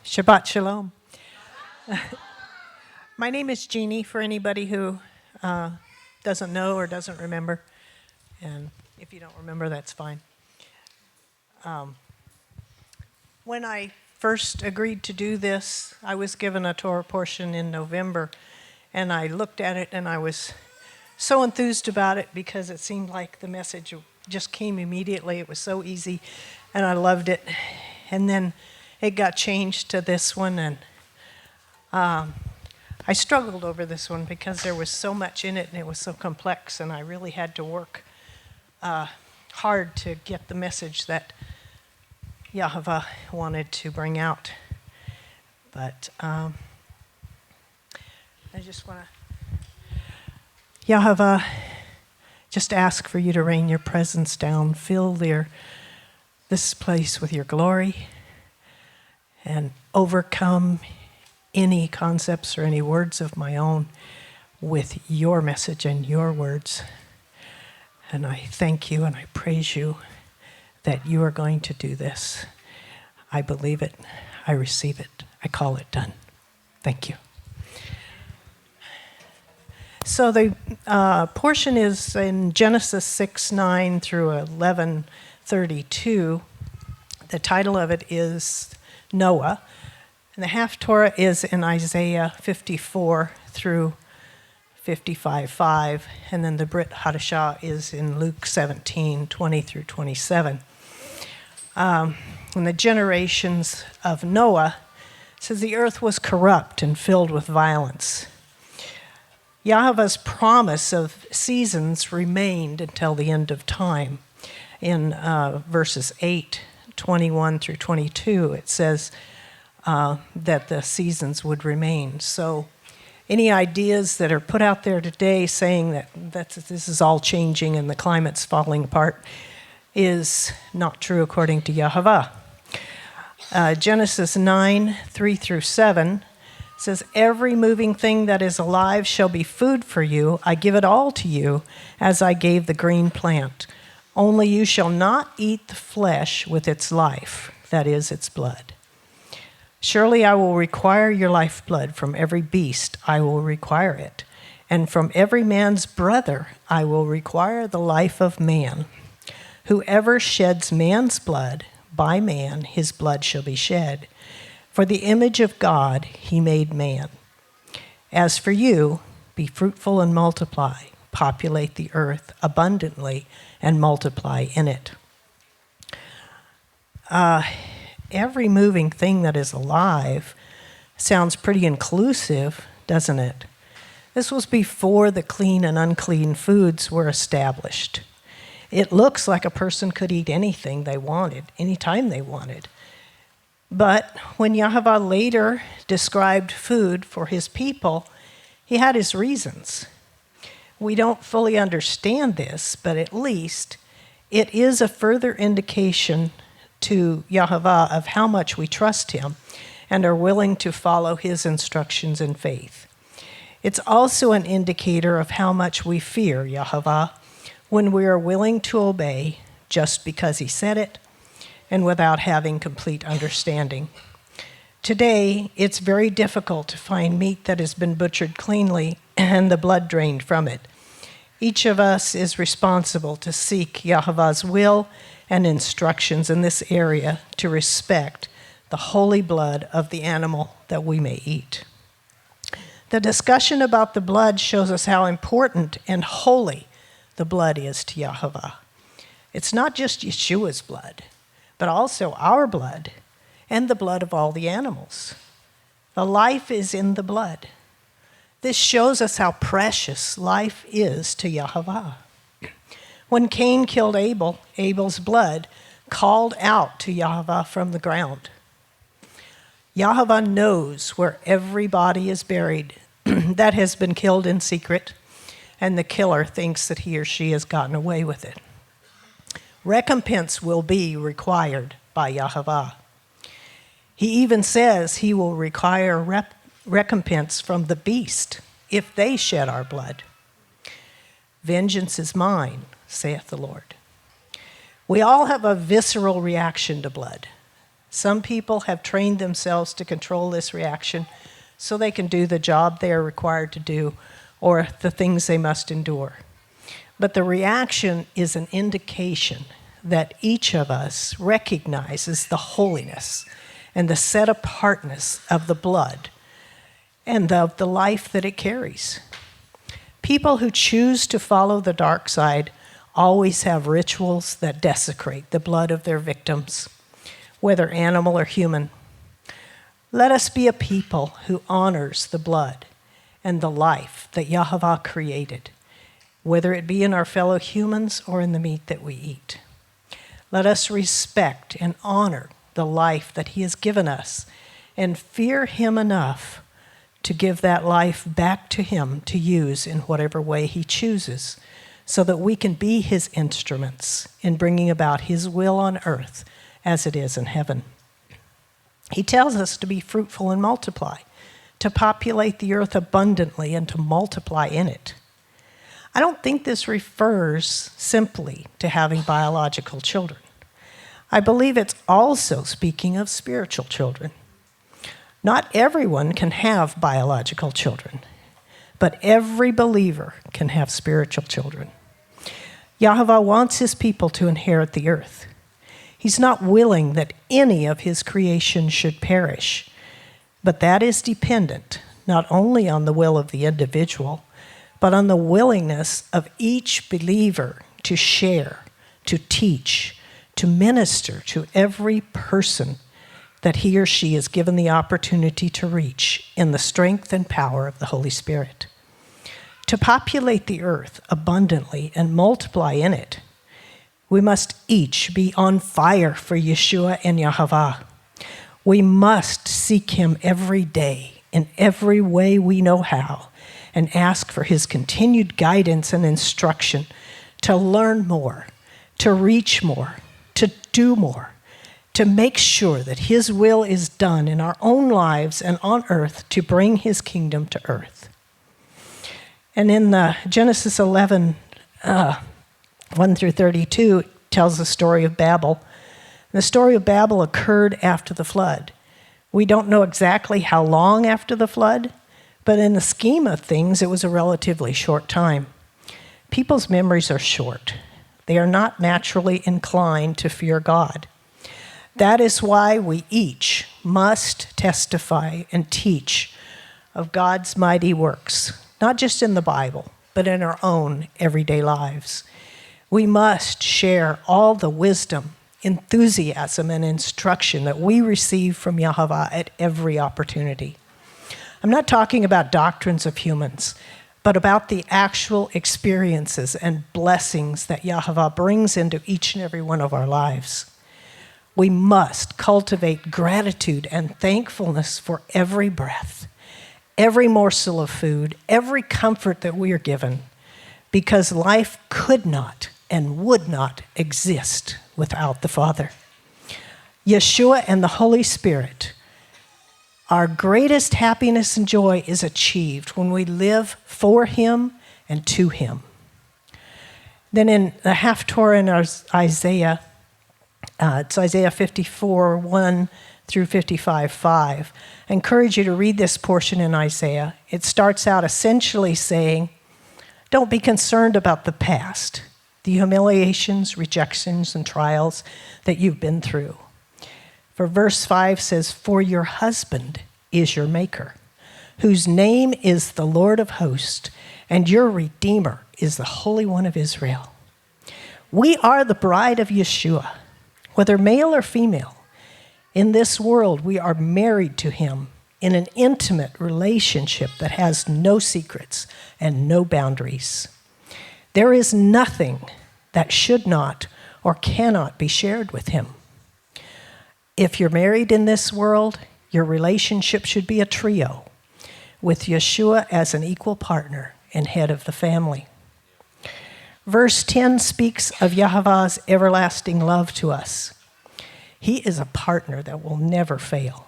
Shabbat Shalom. My name is Jeanie, for anybody who doesn't know or doesn't remember. And if you don't remember, that's fine. When I first agreed to do this, I was given a Torah portion in November, and I looked at it and I was so enthused about it because it seemed like the message just came immediately. It was so easy, and I loved it. And then it got changed to this one, and I struggled over this one because there was so much in it and it was so complex, and I really had to work hard to get the message that Yahweh wanted to bring out. But I just want to, Yahweh, just ask for you to rain your presence down, fill this place with your glory, and overcome any concepts or any words of my own with your message and your words. And I thank you and I praise you that you are going to do this. I believe it. I receive it. I call it done. Thank you. So the portion is in Genesis 6:9 through 11:32. The title of it is Noah. And the Haftorah is in Isaiah 54 through 55:5. And then the Brit Hadashah is in Luke 17:20 through 27. And the generations of Noah says the earth was corrupt and filled with violence. Yahweh's promise of seasons remained until the end of time. In verses 8:21 through 22, it says that the seasons would remain. So any ideas that are put out there today saying that this is all changing and the climate's falling apart is not true according to Yahweh. Genesis 9:3 through 7 says, "Every moving thing that is alive shall be food for you. I give it all to you, as I gave the green plant. Only you shall not eat the flesh with its life, that is, its blood. Surely I will require your lifeblood. From every beast I will require it. And from every man's brother I will require the life of man. Whoever sheds man's blood, by man his blood shall be shed. For the image of God he made man. As for you, be fruitful and multiply, populate the earth abundantly and multiply in it." Every moving thing that is alive sounds pretty inclusive, doesn't it? This was before the clean and unclean foods were established. It looks like a person could eat anything they wanted, anytime they wanted. But when Yahweh later described food for his people, he had his reasons. We don't fully understand this, but at least it is a further indication to Yahweh of how much we trust him and are willing to follow his instructions in faith. It's also an indicator of how much we fear Yahweh when we are willing to obey just because he said it and without having complete understanding. Today, it's very difficult to find meat that has been butchered cleanly and the blood drained from it. Each of us is responsible to seek Yahweh's will and instructions in this area to respect the holy blood of the animal that we may eat. The discussion about the blood shows us how important and holy the blood is to Yahweh. It's not just Yeshua's blood, but also our blood and the blood of all the animals. The life is in the blood. This shows us how precious life is to Yahweh. When Cain killed Abel, Abel's blood called out to Yahweh from the ground. Yahweh knows where every body is buried that has been killed in secret, and the killer thinks that he or she has gotten away with it. Recompense will be required by Yahweh. He even says he will require recompense from the beast if they shed our blood. "Vengeance is mine," saith the Lord. We all have a visceral reaction to blood. Some people have trained themselves to control this reaction so they can do the job they are required to do or the things they must endure. But the reaction is an indication that each of us recognizes the holiness and the set-apartness of the blood and of the life that it carries. People who choose to follow the dark side always have rituals that desecrate the blood of their victims, whether animal or human. Let us be a people who honors the blood and the life that Yahweh created, whether it be in our fellow humans or in the meat that we eat. Let us respect and honor the life that he has given us and fear him enough to give that life back to him to use in whatever way he chooses, so that we can be his instruments in bringing about his will on earth as it is in heaven. He tells us to be fruitful and multiply, to populate the earth abundantly and to multiply in it. I don't think this refers simply to having biological children. I believe it's also speaking of spiritual children. Not everyone can have biological children, but every believer can have spiritual children. Yahweh wants his people to inherit the earth. He's not willing that any of his creation should perish, but that is dependent not only on the will of the individual, but on the willingness of each believer to share, to teach, to minister to every person that he or she is given the opportunity to reach in the strength and power of the Holy Spirit. To populate the earth abundantly and multiply in it, we must each be on fire for Yeshua and Yahweh. We must seek him every day in every way we know how and ask for his continued guidance and instruction to learn more, to reach more, to do more, to make sure that his will is done in our own lives and on earth to bring his kingdom to earth. And in Genesis 11, 1 through 32, it tells the story of Babel. The story of Babel occurred after the flood. We don't know exactly how long after the flood, but in the scheme of things, it was a relatively short time. People's memories are short. They are not naturally inclined to fear God. That is why we each must testify and teach of God's mighty works, not just in the Bible, but in our own everyday lives. We must share all the wisdom, enthusiasm, and instruction that we receive from Yahweh at every opportunity. I'm not talking about doctrines of humans, but about the actual experiences and blessings that Yahweh brings into each and every one of our lives. We must cultivate gratitude and thankfulness for every breath, every morsel of food, every comfort that we are given, because life could not and would not exist without the Father. Yeshua and the Holy Spirit, our greatest happiness and joy is achieved when we live for him and to him. Then in the Haftorah in Isaiah, it's Isaiah 54, 1 through 55, 5. I encourage you to read this portion in Isaiah. It starts out essentially saying, don't be concerned about the past, the humiliations, rejections, and trials that you've been through. For verse 5 says, for your husband is your maker, whose name is the Lord of hosts, and your Redeemer is the Holy One of Israel. We are the bride of Yeshua, whether male or female. In this world, we are married to him in an intimate relationship that has no secrets and no boundaries. There is nothing that should not or cannot be shared with him. If you're married in this world, your relationship should be a trio, with Yeshua as an equal partner and head of the family. Verse 10 speaks of Yahweh's everlasting love to us. He is a partner that will never fail.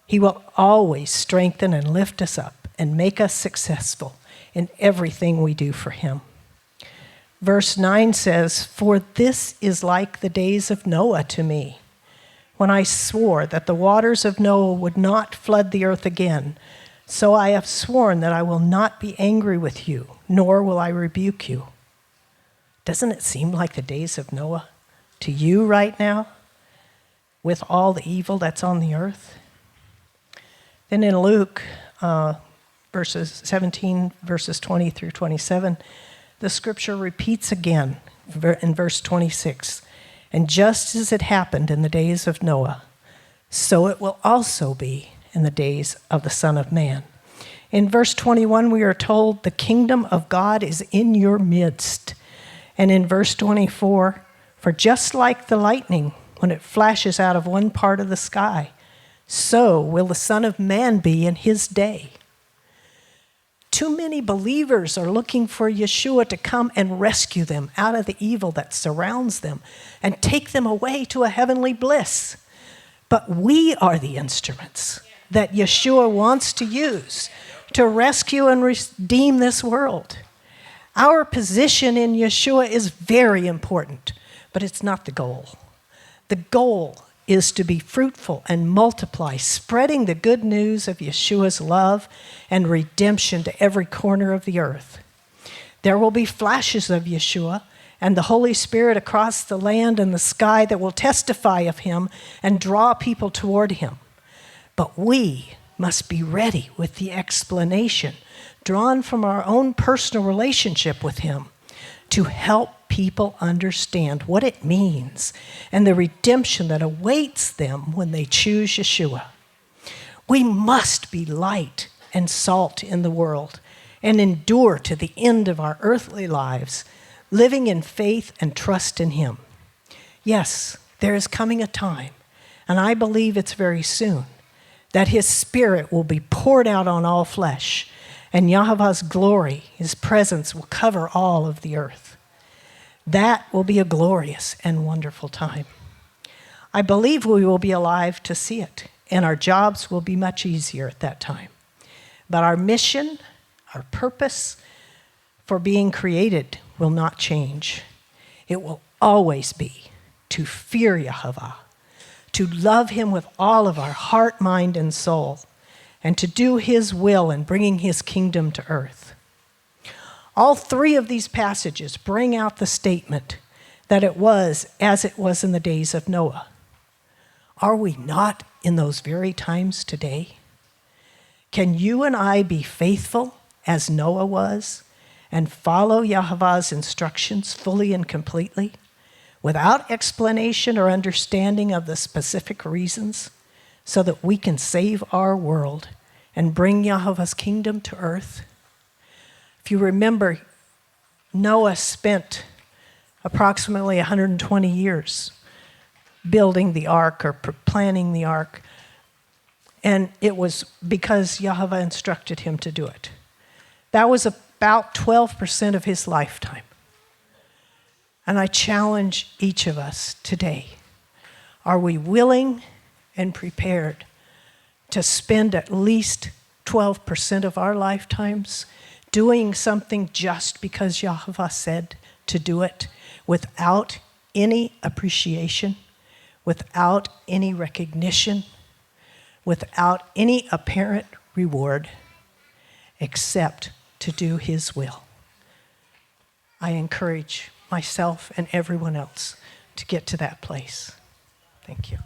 He will always strengthen and lift us up and make us successful in everything we do for him. Verse 9 says, for this is like the days of Noah to me, when I swore that the waters of Noah would not flood the earth again. So I have sworn that I will not be angry with you, nor will I rebuke you. Doesn't it seem like the days of Noah to you right now, with all the evil that's on the earth? Then in Luke, verses 17, verses 20 through 27, the scripture repeats again in verse 26. And just as it happened in the days of Noah, so it will also be in the days of the Son of Man. In verse 21, we are told the kingdom of God is in your midst. And in verse 24, for just like the lightning, when it flashes out of one part of the sky, so will the Son of Man be in his day. Too many believers are looking for Yeshua to come and rescue them out of the evil that surrounds them and take them away to a heavenly bliss. But we are the instruments that Yeshua wants to use to rescue and redeem this world. Our position in Yeshua is very important, but it's not the goal. The goal is to be fruitful and multiply, spreading the good news of Yeshua's love and redemption to every corner of the earth. There will be flashes of Yeshua and the Holy Spirit across the land and the sky that will testify of him and draw people toward him. But we must be ready with the explanation drawn from our own personal relationship with him to help people understand what it means and the redemption that awaits them when they choose Yeshua. We must be light and salt in the world and endure to the end of our earthly lives, living in faith and trust in him. Yes, there is coming a time, and I believe it's very soon, that his Spirit will be poured out on all flesh, and Yahweh's glory, his presence, will cover all of the earth. That will be a glorious and wonderful time. I believe we will be alive to see it, and our jobs will be much easier at that time. But our mission, our purpose for being created will not change. It will always be to fear Yahweh, to love him with all of our heart, mind, and soul, and to do his will in bringing his kingdom to earth. All three of these passages bring out the statement that it was as it was in the days of Noah. Are we not in those very times today? Can you and I be faithful as Noah was and follow Yahweh's instructions fully and completely without explanation or understanding of the specific reasons so that we can save our world and bring Yahweh's kingdom to earth? If you remember, Noah spent approximately 120 years building the ark or planning the ark, and it was because Yahweh instructed him to do it. That was about 12% of his lifetime. And I challenge each of us today, are we willing and prepared to spend at least 12% of our lifetimes doing something just because Yahweh said to do it, without any appreciation, without any recognition, without any apparent reward, except to do his will? I encourage myself and everyone else to get to that place. Thank you.